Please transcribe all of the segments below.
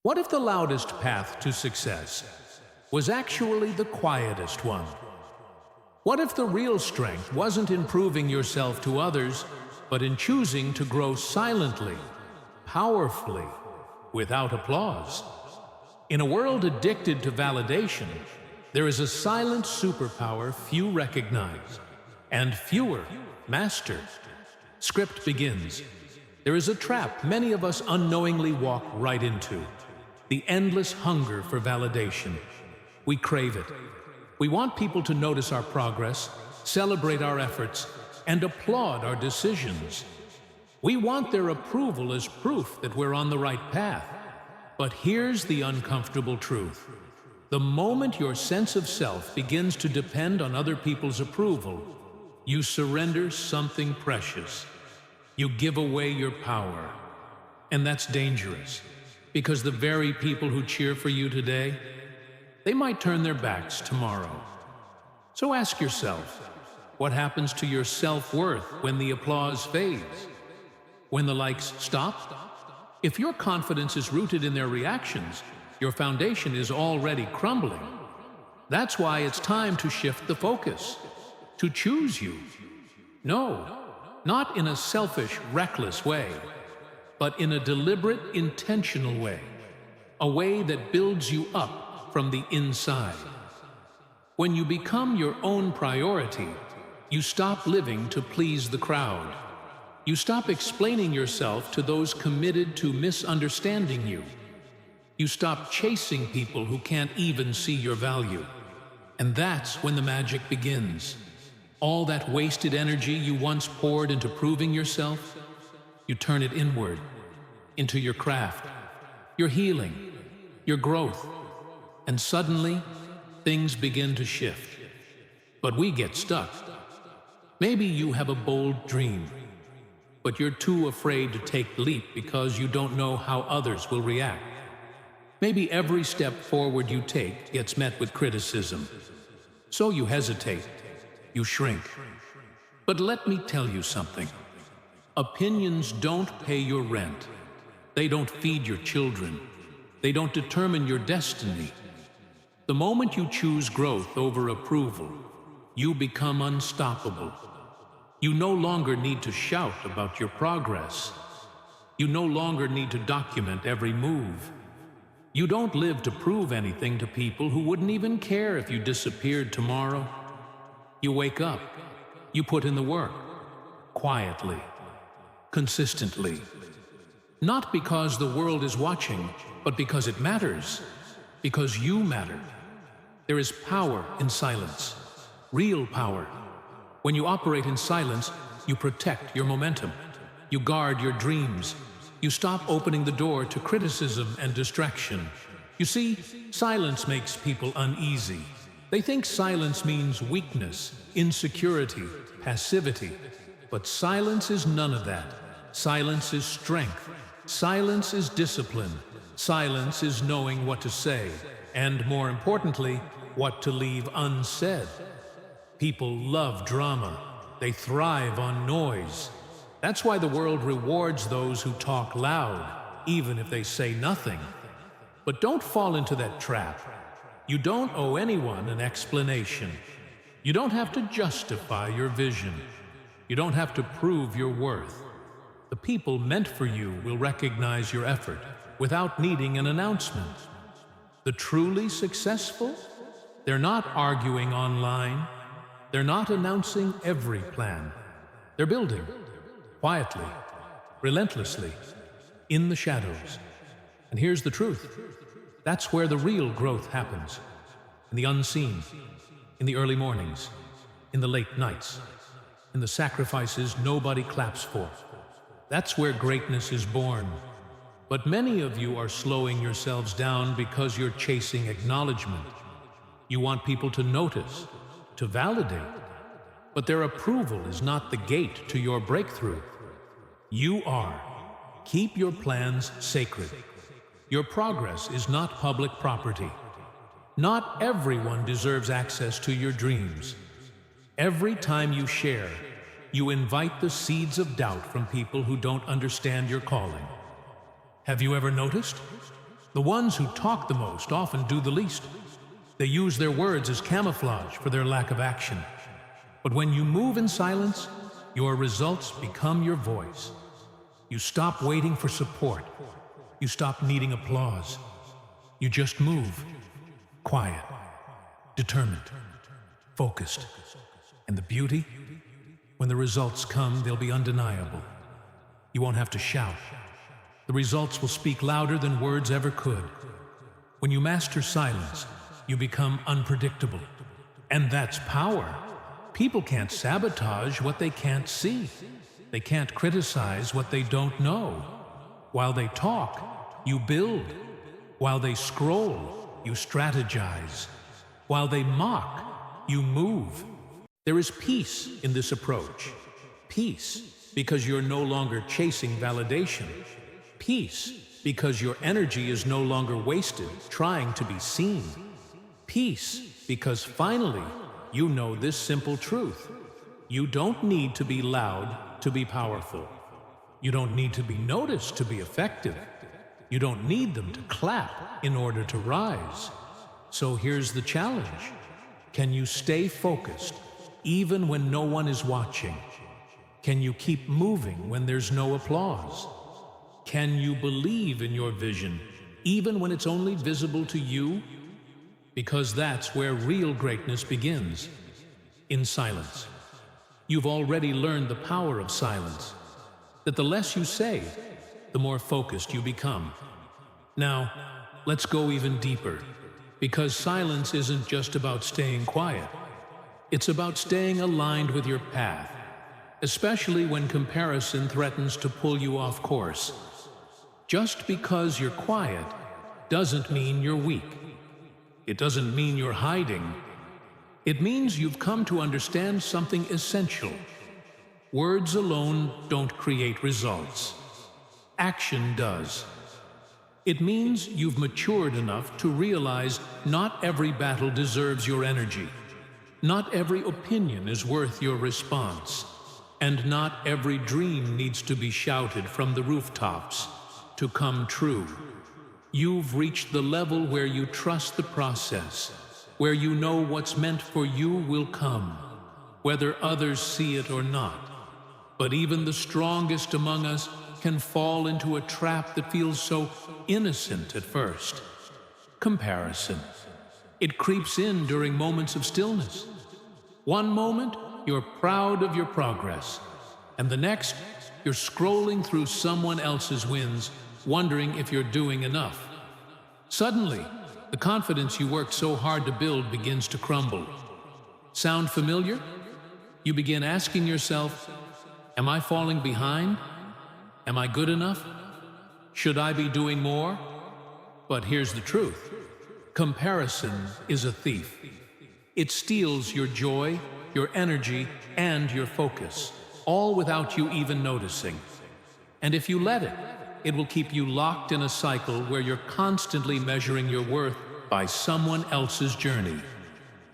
What if the loudest path to success was actually the quietest one? What if the real strength wasn't in proving yourself to others, but in choosing to grow silently, powerfully, without applause? In a world addicted to validation, there is a silent superpower few recognize, and fewer master. Script begins. There is a trap many of us unknowingly walk right into: the endless hunger for validation. We crave it. We want people to notice our progress, celebrate our efforts, and applaud our decisions. We want their approval as proof that we're on the right path. But here's the uncomfortable truth. The moment your sense of self begins to depend on other people's approval, you surrender something precious. You give away your power. And that's dangerous, because the very people who cheer for you today, they might turn their backs tomorrow. So ask yourself, what happens to your self-worth when the applause fades? When the likes stop? If your confidence is rooted in their reactions, your foundation is already crumbling. That's why it's time to shift the focus, to choose you. No, not in a selfish, reckless way, but in a deliberate, intentional way, a way that builds you up from the inside. When you become your own priority, you stop living to please the crowd. You stop explaining yourself to those committed to misunderstanding you. You stop chasing people who can't even see your value. And that's when the magic begins. All that wasted energy you once poured into proving yourself, you turn it inward, into your craft, your healing, your growth. And suddenly, things begin to shift. But we get stuck. Maybe you have a bold dream, but you're too afraid to take the leap because you don't know how others will react. Maybe every step forward you take gets met with criticism. So you hesitate, you shrink. But let me tell you something. Opinions don't pay your rent. They don't feed your children. They don't determine your destiny. The moment you choose growth over approval, you become unstoppable. You no longer need to shout about your progress. You no longer need to document every move. You don't live to prove anything to people who wouldn't even care if you disappeared tomorrow. You wake up. You put in the work. Quietly. Consistently. Not because the world is watching, but because it matters. Because you matter. There is power in silence. Real power. When you operate in silence, you protect your momentum. You guard your dreams. You stop opening the door to criticism and distraction. You see, silence makes people uneasy. They think silence means weakness, insecurity, passivity. But silence is none of that. Silence is strength. Silence is discipline. Silence is knowing what to say, and more importantly, what to leave unsaid. People love drama. They thrive on noise. That's why the world rewards those who talk loud, even if they say nothing. But don't fall into that trap. You don't owe anyone an explanation. You don't have to justify your vision. You don't have to prove your worth. The people meant for you will recognize your effort without needing an announcement. The truly successful? They're not arguing online. They're not announcing every plan. They're building, quietly, relentlessly, in the shadows. And here's the truth. That's where the real growth happens. In the unseen, in the early mornings, in the late nights, in the sacrifices nobody claps for. That's where greatness is born. But many of you are slowing yourselves down because you're chasing acknowledgement. You want people to notice, to validate. But their approval is not the gate to your breakthrough. You are. Keep your plans sacred. Your progress is not public property. Not everyone deserves access to your dreams. Every time you share, you invite the seeds of doubt from people who don't understand your calling. Have you ever noticed? The ones who talk the most often do the least. They use their words as camouflage for their lack of action. But when you move in silence, your results become your voice. You stop waiting for support. You stop needing applause. You just move, quiet, determined, focused. And the beauty? When the results come, they'll be undeniable. You won't have to shout. The results will speak louder than words ever could. When you master silence, you become unpredictable. And that's power. People can't sabotage what they can't see. They can't criticize what they don't know. While they talk, you build. While they scroll, you strategize. While they mock, you move. There is peace in this approach. Peace because you're no longer chasing validation. Peace because your energy is no longer wasted trying to be seen. Peace because finally you know this simple truth. You don't need to be loud to be powerful. You don't need to be noticed to be effective. You don't need them to clap in order to rise. So here's the challenge. Can you stay focused even when no one is watching? Can you keep moving when there's no applause? Can you believe in your vision even when it's only visible to you? Because that's where real greatness begins, in silence. You've already learned the power of silence, that the less you say, the more focused you become. Now, let's go even deeper, because silence isn't just about staying quiet. It's about staying aligned with your path, especially when comparison threatens to pull you off course. Just because you're quiet doesn't mean you're weak. It doesn't mean you're hiding. It means you've come to understand something essential. Words alone don't create results. Action does. It means you've matured enough to realize not every battle deserves your energy. Not every opinion is worth your response. And not every dream needs to be shouted from the rooftops to come true. You've reached the level where you trust the process, where you know what's meant for you will come, whether others see it or not. But even the strongest among us can fall into a trap that feels so innocent at first. Comparison. It creeps in during moments of stillness. One moment, you're proud of your progress, and the next, you're scrolling through someone else's wins, wondering if you're doing enough. Suddenly, the confidence you worked so hard to build begins to crumble. Sound familiar? You begin asking yourself, am I falling behind? Am I good enough? Should I be doing more? But here's the truth. Comparison is a thief. It steals your joy, your energy, and your focus, all without you even noticing. And if you let it, it will keep you locked in a cycle where you're constantly measuring your worth by someone else's journey.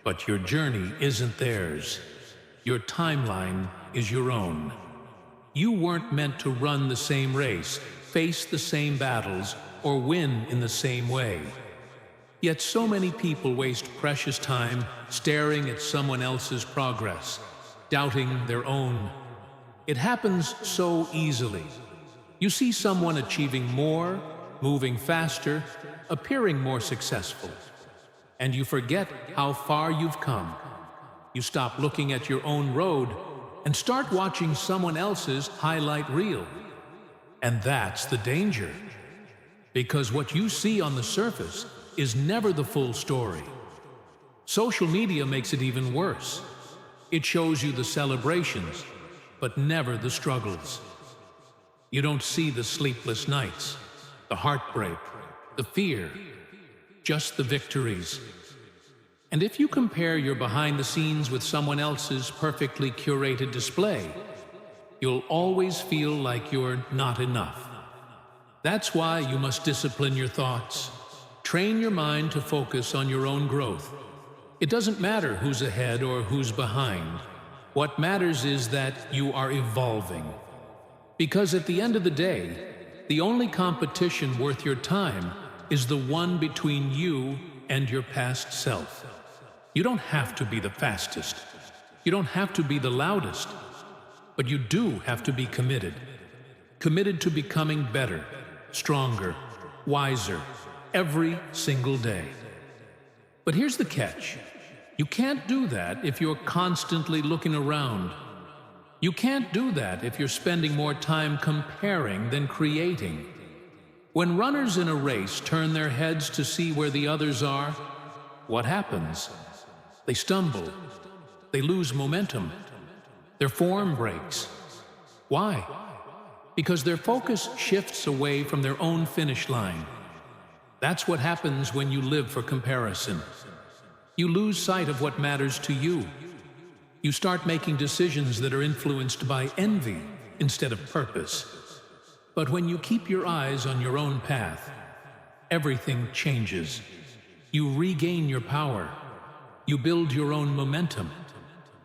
But your journey isn't theirs. Your timeline is your own. You weren't meant to run the same race, face the same battles, or win in the same way. Yet so many people waste precious time staring at someone else's progress, doubting their own. It happens so easily. You see someone achieving more, moving faster, appearing more successful, and you forget how far you've come. You stop looking at your own road and start watching someone else's highlight reel. And that's the danger, because what you see on the surface is never the full story. Social media makes it even worse. It shows you the celebrations, but never the struggles. You don't see the sleepless nights, the heartbreak, the fear, just the victories. And if you compare your behind the scenes with someone else's perfectly curated display, you'll always feel like you're not enough. That's why you must discipline your thoughts. Train your mind to focus on your own growth. It doesn't matter who's ahead or who's behind. What matters is that you are evolving. Because at the end of the day, the only competition worth your time is the one between you and your past self. You don't have to be the fastest. You don't have to be the loudest. But you do have to be committed. Committed to becoming better, stronger, wiser, every single day. But here's the catch. You can't do that if you're constantly looking around. You can't do that if you're spending more time comparing than creating. When runners in a race turn their heads to see where the others are, what happens? They stumble. They lose momentum. Their form breaks. Why? Because their focus shifts away from their own finish line. That's what happens when you live for comparison. You lose sight of what matters to you. You start making decisions that are influenced by envy instead of purpose. But when you keep your eyes on your own path, everything changes. You regain your power. You build your own momentum.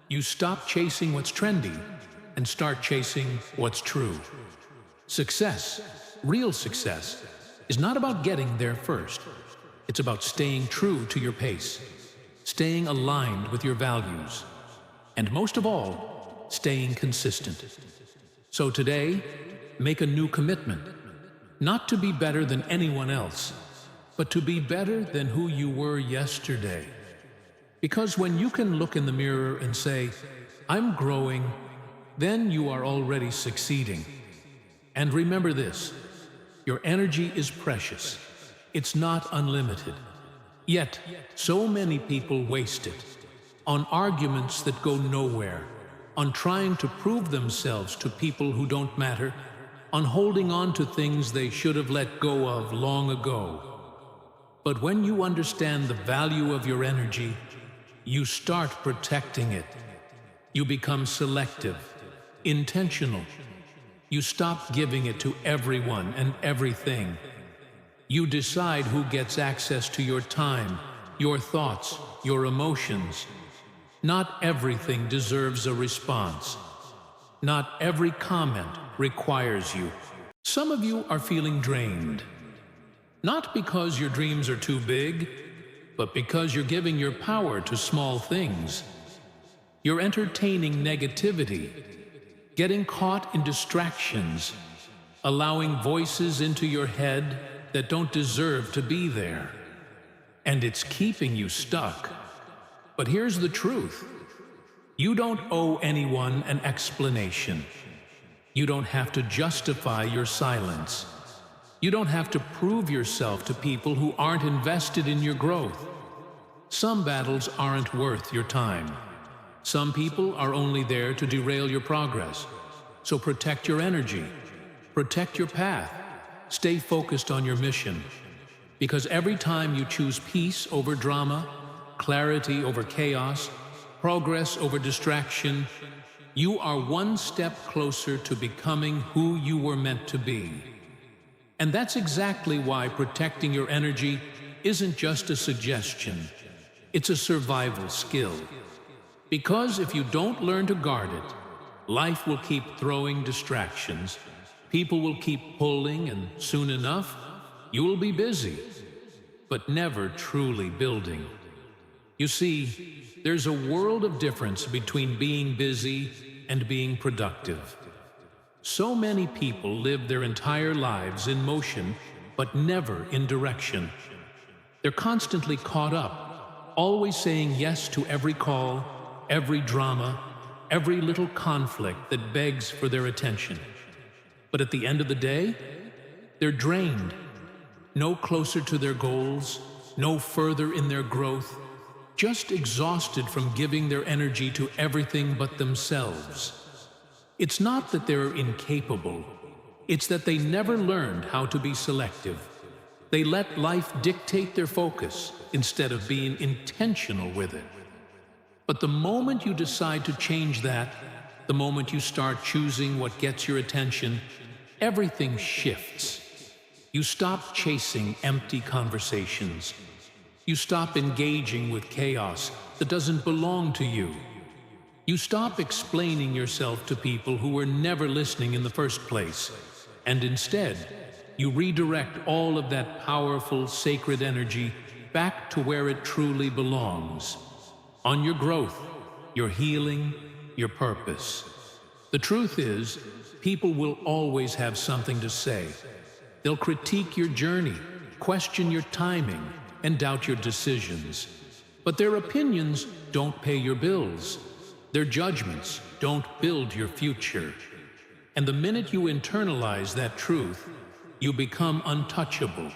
You stop chasing what's trendy and start chasing what's true. Success, real success, is not about getting there first. It's about staying true to your pace, staying aligned with your values, and most of all, staying consistent. So today, make a new commitment, not to be better than anyone else, but to be better than who you were yesterday. Because when you can look in the mirror and say, "I'm growing," then you are already succeeding. And remember this, your energy is precious. It's not unlimited. Yet, so many people waste it on arguments that go nowhere, on trying to prove themselves to people who don't matter, on holding on to things they should have let go of long ago. But when you understand the value of your energy, you start protecting it. You become selective, intentional. You stop giving it to everyone and everything. You decide who gets access to your time, your thoughts, your emotions. Not everything deserves a response. Not every comment requires you. Some of you are feeling drained. Not because your dreams are too big, but because you're giving your power to small things. You're entertaining negativity, getting caught in distractions, allowing voices into your head that don't deserve to be there. And it's keeping you stuck. But here's the truth. You don't owe anyone an explanation. You don't have to justify your silence. You don't have to prove yourself to people who aren't invested in your growth. Some battles aren't worth your time. Some people are only there to derail your progress. So protect your energy. Protect your path. Stay focused on your mission. Because every time you choose peace over drama, clarity over chaos, progress over distraction, you are one step closer to becoming who you were meant to be. And that's exactly why protecting your energy isn't just a suggestion. It's a survival skill. Because if you don't learn to guard it, life will keep throwing distractions, people will keep pulling, and soon enough, you will be busy, but never truly building. You see, there's a world of difference between being busy and being productive. So many people live their entire lives in motion, but never in direction. They're constantly caught up, always saying yes to every call, every drama, every little conflict that begs for their attention. But at the end of the day, they're drained, no closer to their goals, no further in their growth, just exhausted from giving their energy to everything but themselves. It's not that they're incapable, it's that they never learned how to be selective. They let life dictate their focus instead of being intentional with it. But the moment you decide to change that, the moment you start choosing what gets your attention, everything shifts. You stop chasing empty conversations. You stop engaging with chaos that doesn't belong to you. You stop explaining yourself to people who were never listening in the first place, and instead, you redirect all of that powerful, sacred energy back to where it truly belongs. On your growth, your healing, your purpose. The truth is, people will always have something to say. They'll critique your journey, question your timing, and doubt your decisions. But their opinions don't pay your bills. Their judgments don't build your future. And the minute you internalize that truth, you become untouchable.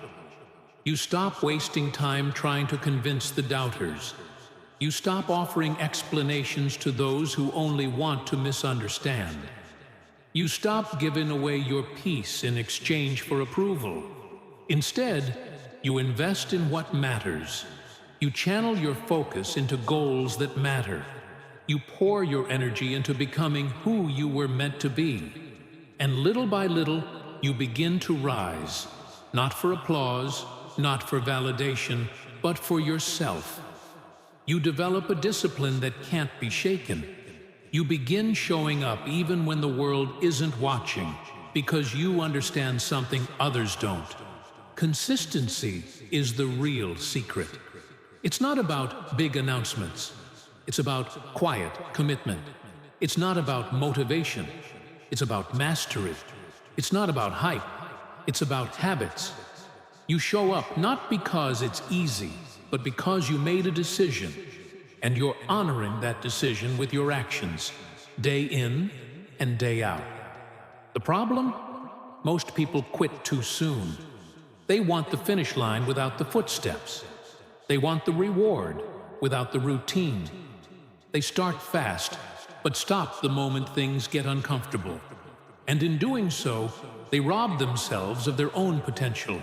You stop wasting time trying to convince the doubters. You stop offering explanations to those who only want to misunderstand. You stop giving away your peace in exchange for approval. Instead, you invest in what matters. You channel your focus into goals that matter. You pour your energy into becoming who you were meant to be. And little by little, you begin to rise, not for applause, not for validation, but for yourself. You develop a discipline that can't be shaken. You begin showing up even when the world isn't watching, because you understand something others don't. Consistency is the real secret. It's not about big announcements. It's about quiet commitment. It's not about motivation. It's about mastery. It's not about hype. It's about habits. You show up not because it's easy, but because you made a decision, and you're honoring that decision with your actions, day in and day out. The problem? Most people quit too soon. They want the finish line without the footsteps. They want the reward without the routine. They start fast, but stop the moment things get uncomfortable. And in doing so, they rob themselves of their own potential.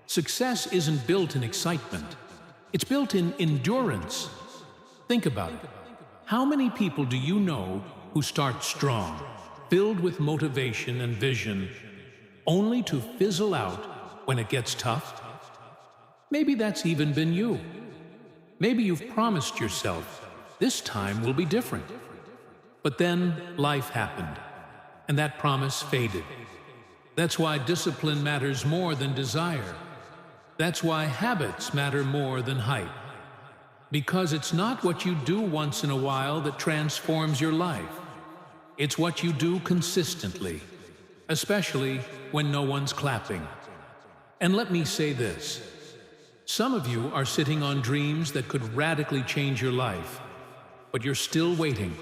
Success isn't built in excitement. It's built in endurance. Think about it. How many people do you know who start strong, filled with motivation and vision, only to fizzle out when it gets tough? Maybe that's even been you. Maybe you've promised yourself, this time will be different. But then life happened, and that promise faded. That's why discipline matters more than desire. That's why habits matter more than hype. Because it's not what you do once in a while that transforms your life. It's what you do consistently, especially when no one's clapping. And let me say this. Some of you are sitting on dreams that could radically change your life, but you're still waiting.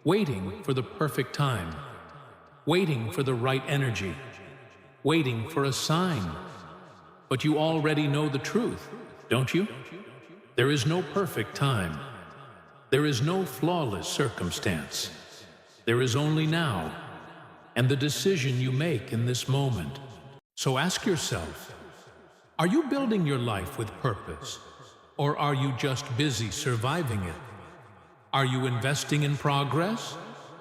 Waiting for the perfect time. Waiting for the right energy. Waiting for a sign. But you already know the truth, don't you? There is no perfect time. There is no flawless circumstance. There is only now, and the decision you make in this moment. So ask yourself, are you building your life with purpose, or are you just busy surviving it? Are you investing in progress,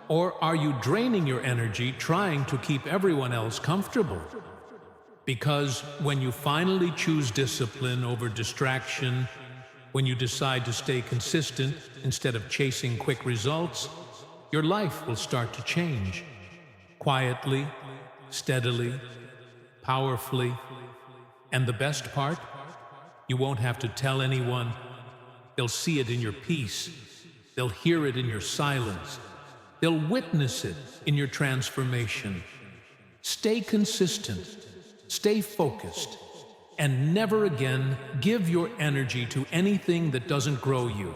or are you draining your energy trying to keep everyone else comfortable? Because when you finally choose discipline over distraction, when you decide to stay consistent instead of chasing quick results, your life will start to change. Quietly, steadily, powerfully. And the best part? You won't have to tell anyone. They'll see it in your peace. They'll hear it in your silence. They'll witness it in your transformation. Stay consistent. Stay focused, and never again give your energy to anything that doesn't grow you.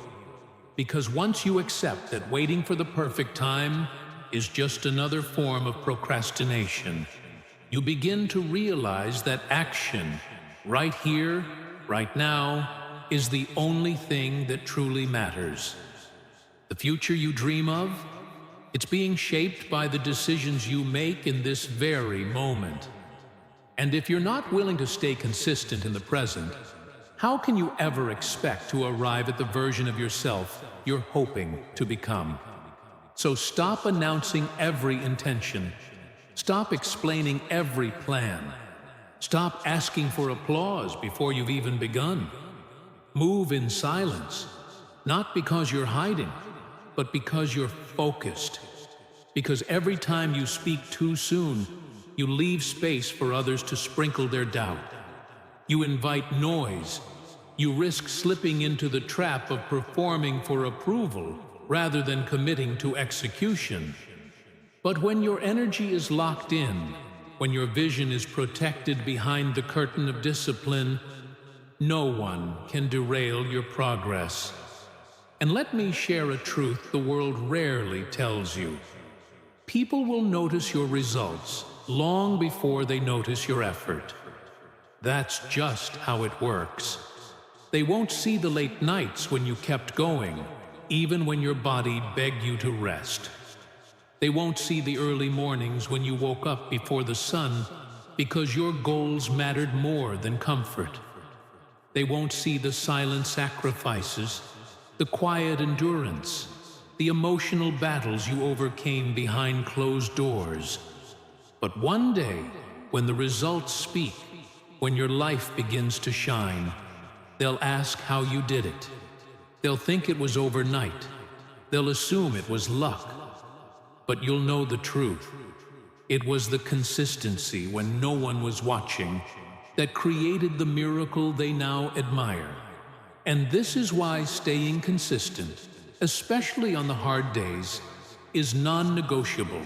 Because once you accept that waiting for the perfect time is just another form of procrastination, you begin to realize that action, right here, right now, is the only thing that truly matters. The future you dream of, it's being shaped by the decisions you make in this very moment. And if you're not willing to stay consistent in the present, how can you ever expect to arrive at the version of yourself you're hoping to become? So stop announcing every intention. Stop explaining every plan. Stop asking for applause before you've even begun. Move in silence, not because you're hiding, but because you're focused. Because every time you speak too soon, You leave space for others to sprinkle their doubt. You invite noise. You risk slipping into the trap of performing for approval rather than committing to execution. But when your energy is locked in, when your vision is protected behind the curtain of discipline, no one can derail your progress. And let me share a truth the world rarely tells you. People will notice your results long before they notice your effort. That's just how it works. They won't see the late nights when you kept going, even when your body begged you to rest. They won't see the early mornings when you woke up before the sun because your goals mattered more than comfort. They won't see the silent sacrifices, the quiet endurance, the emotional battles you overcame behind closed doors. But one day, when the results speak, when your life begins to shine, they'll ask how you did it. They'll think it was overnight. They'll assume it was luck. But you'll know the truth. It was the consistency when no one was watching that created the miracle they now admire. And this is why staying consistent, especially on the hard days, is non-negotiable.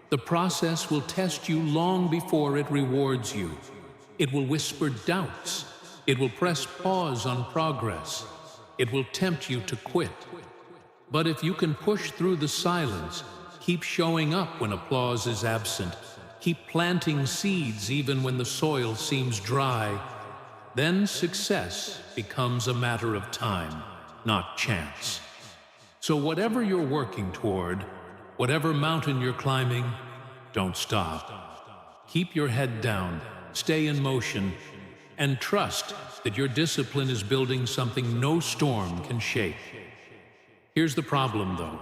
The process will test you long before it rewards you. It will whisper doubts. It will press pause on progress. It will tempt you to quit. But if you can push through the silence, keep showing up when applause is absent, keep planting seeds even when the soil seems dry, then success becomes a matter of time, not chance. So whatever you're working toward, whatever mountain you're climbing, don't stop. Keep your head down, stay in motion, and trust that your discipline is building something no storm can shake. Here's the problem, though.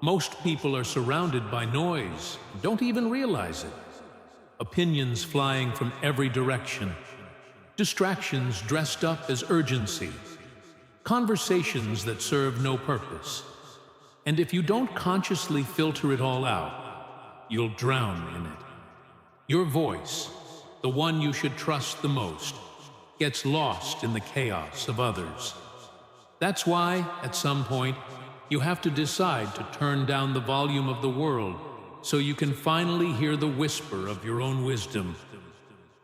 Most people are surrounded by noise, and don't even realize it. Opinions flying from every direction. Distractions dressed up as urgency. Conversations that serve no purpose. And if you don't consciously filter it all out, you'll drown in it. Your voice, the one you should trust the most, gets lost in the chaos of others. That's why, at some point, you have to decide to turn down the volume of the world so you can finally hear the whisper of your own wisdom.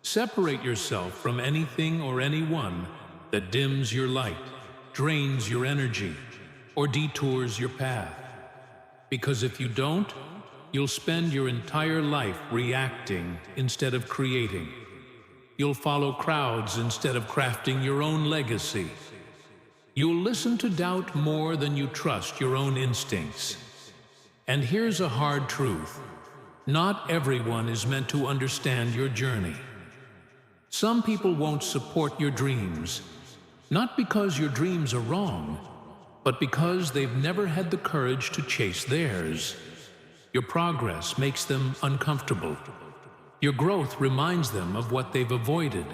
Separate yourself from anything or anyone that dims your light, drains your energy, or detours your path. Because if you don't, you'll spend your entire life reacting instead of creating. You'll follow crowds instead of crafting your own legacy. You'll listen to doubt more than you trust your own instincts. And here's a hard truth. Not everyone is meant to understand your journey. Some people won't support your dreams, not because your dreams are wrong, but because they've never had the courage to chase theirs. Your progress makes them uncomfortable. Your growth reminds them of what they've avoided.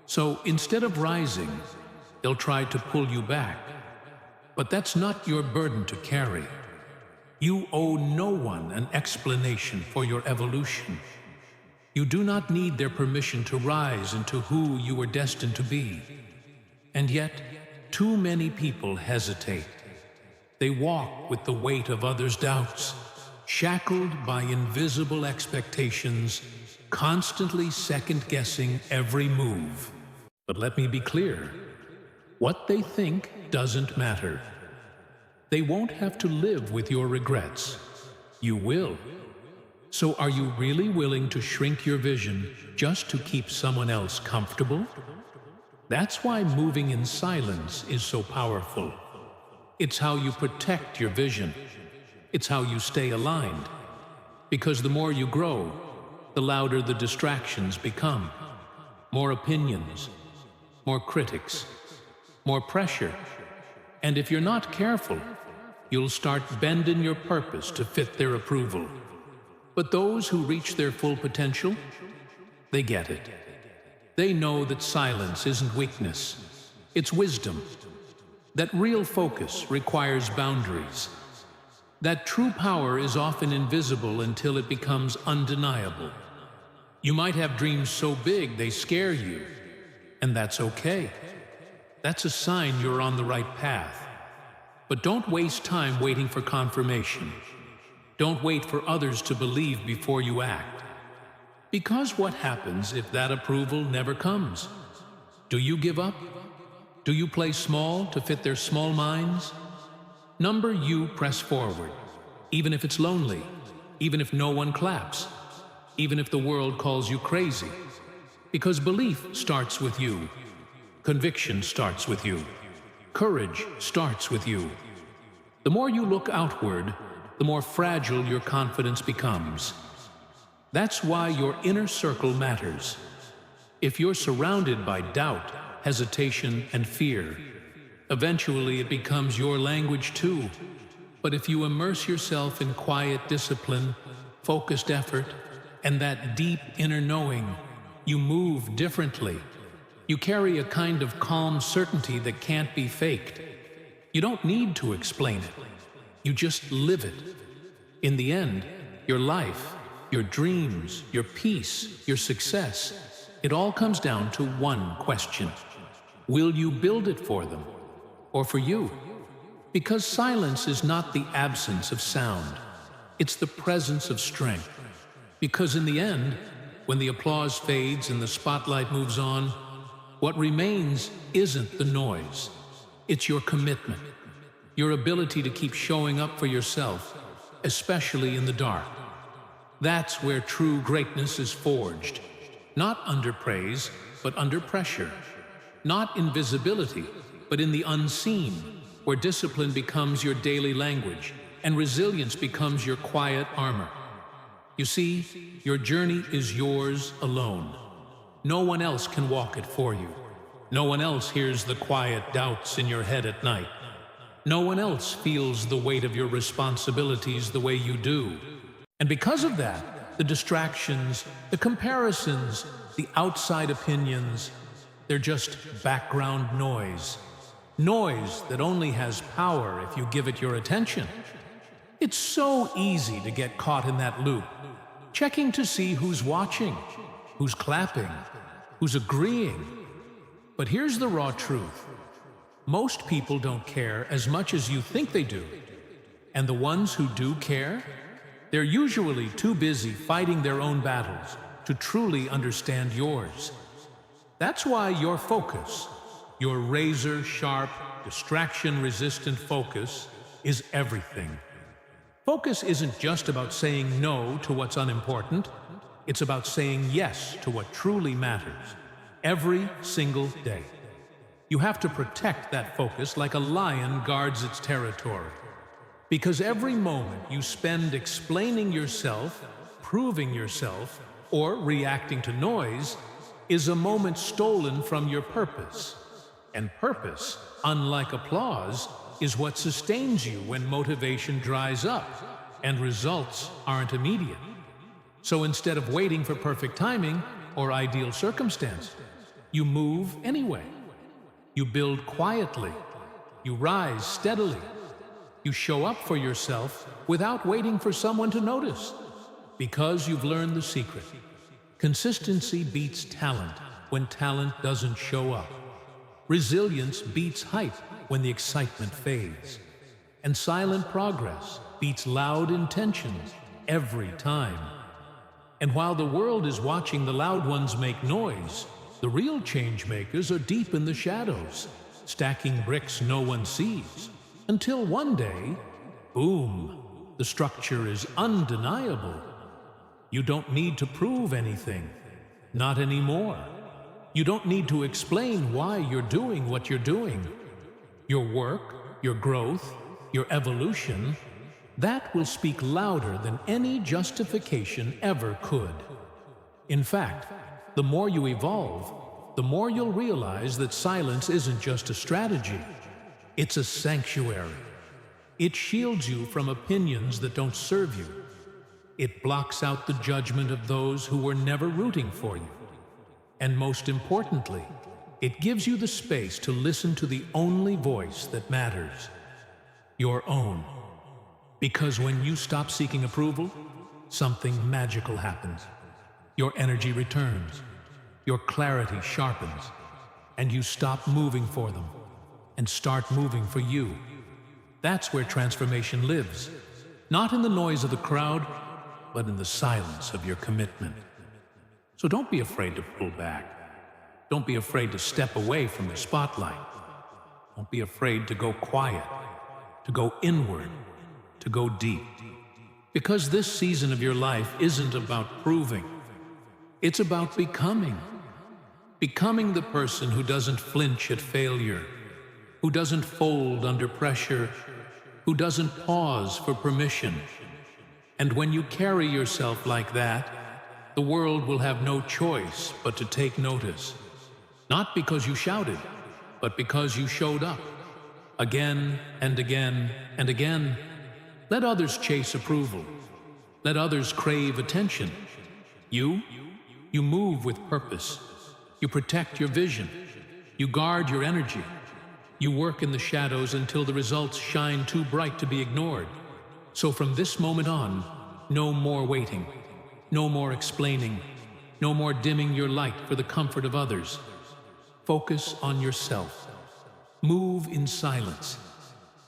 So instead of rising, they'll try to pull you back. But that's not your burden to carry. You owe no one an explanation for your evolution. You do not need their permission to rise into who you were destined to be. And yet, too many people hesitate. They walk with the weight of others' doubts, shackled by invisible expectations, constantly second-guessing every move. But let me be clear. What they think doesn't matter. They won't have to live with your regrets. You will. So are you really willing to shrink your vision just to keep someone else comfortable? That's why moving in silence is so powerful. It's how you protect your vision. It's how you stay aligned. Because the more you grow, the louder the distractions become. More opinions, more critics, more pressure. And if you're not careful, you'll start bending your purpose to fit their approval. But those who reach their full potential, they get it. They know that silence isn't weakness, it's wisdom. That real focus requires boundaries. That true power is often invisible until it becomes undeniable. You might have dreams so big they scare you, and that's okay. That's a sign you're on the right path. But don't waste time waiting for confirmation. Don't wait for others to believe before you act. Because what happens if that approval never comes? Do you give up? Do you play small to fit their small minds? Number you press forward, even if it's lonely, even if no one claps, even if the world calls you crazy. Because belief starts with you. Conviction starts with you. Courage starts with you. The more you look outward, the more fragile your confidence becomes. That's why your inner circle matters. If you're surrounded by doubt, hesitation, and fear, eventually it becomes your language too. But if you immerse yourself in quiet discipline, focused effort, and that deep inner knowing, you move differently. You carry a kind of calm certainty that can't be faked. You don't need to explain it. You just live it. In the end, your life, your dreams, your peace, your success, it all comes down to one question. Will you build it for them or for you? Because silence is not the absence of sound. It's the presence of strength. Because in the end, when the applause fades and the spotlight moves on, what remains isn't the noise. It's your commitment, your ability to keep showing up for yourself, especially in the dark. That's where true greatness is forged. Not under praise, but under pressure. Not in visibility, but in the unseen, where discipline becomes your daily language and resilience becomes your quiet armor. You see, your journey is yours alone. No one else can walk it for you. No one else hears the quiet doubts in your head at night. No one else feels the weight of your responsibilities the way you do. And because of that, the distractions, the comparisons, the outside opinions, they're just background noise. Noise that only has power if you give it your attention. It's so easy to get caught in that loop, checking to see who's watching, who's clapping, who's agreeing. But here's the raw truth. Most people don't care as much as you think they do. And the ones who do care, they're usually too busy fighting their own battles to truly understand yours. That's why your focus, your razor-sharp, distraction-resistant focus, is everything. Focus isn't just about saying no to what's unimportant. It's about saying yes to what truly matters, every single day. You have to protect that focus like a lion guards its territory. Because every moment you spend explaining yourself, proving yourself, or reacting to noise is a moment stolen from your purpose. And purpose, unlike applause, is what sustains you when motivation dries up and results aren't immediate. So instead of waiting for perfect timing or ideal circumstance, you move anyway. You build quietly. You rise steadily. You show up for yourself without waiting for someone to notice. Because you've learned the secret. Consistency beats talent when talent doesn't show up. Resilience beats hype when the excitement fades. And silent progress beats loud intentions every time. And while the world is watching the loud ones make noise, the real change makers are deep in the shadows, stacking bricks no one sees. Until one day, boom, the structure is undeniable. You don't need to prove anything, not anymore. You don't need to explain why you're doing what you're doing. Your work, your growth, your evolution, that will speak louder than any justification ever could. In fact, the more you evolve, the more you'll realize that silence isn't just a strategy. It's a sanctuary. It shields you from opinions that don't serve you. It blocks out the judgment of those who were never rooting for you. And most importantly, it gives you the space to listen to the only voice that matters, your own. Because when you stop seeking approval, something magical happens. Your energy returns, your clarity sharpens, and you stop moving for them and start moving for you. That's where transformation lives, not in the noise of the crowd, but in the silence of your commitment. So don't be afraid to pull back. Don't be afraid to step away from the spotlight. Don't be afraid to go quiet, to go inward, to go deep. Because this season of your life isn't about proving. It's about becoming. Becoming the person who doesn't flinch at failure, who doesn't fold under pressure, who doesn't pause for permission. And when you carry yourself like that, the world will have no choice but to take notice. Not because you shouted, but because you showed up. Again and again and again. Let others chase approval. Let others crave attention. You move with purpose. You protect your vision. You guard your energy. You work in the shadows until the results shine too bright to be ignored. So from this moment on, no more waiting, no more explaining, no more dimming your light for the comfort of others. Focus on yourself. Move in silence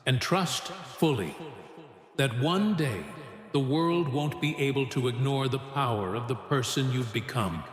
and trust fully that one day the world won't be able to ignore the power of the person you've become.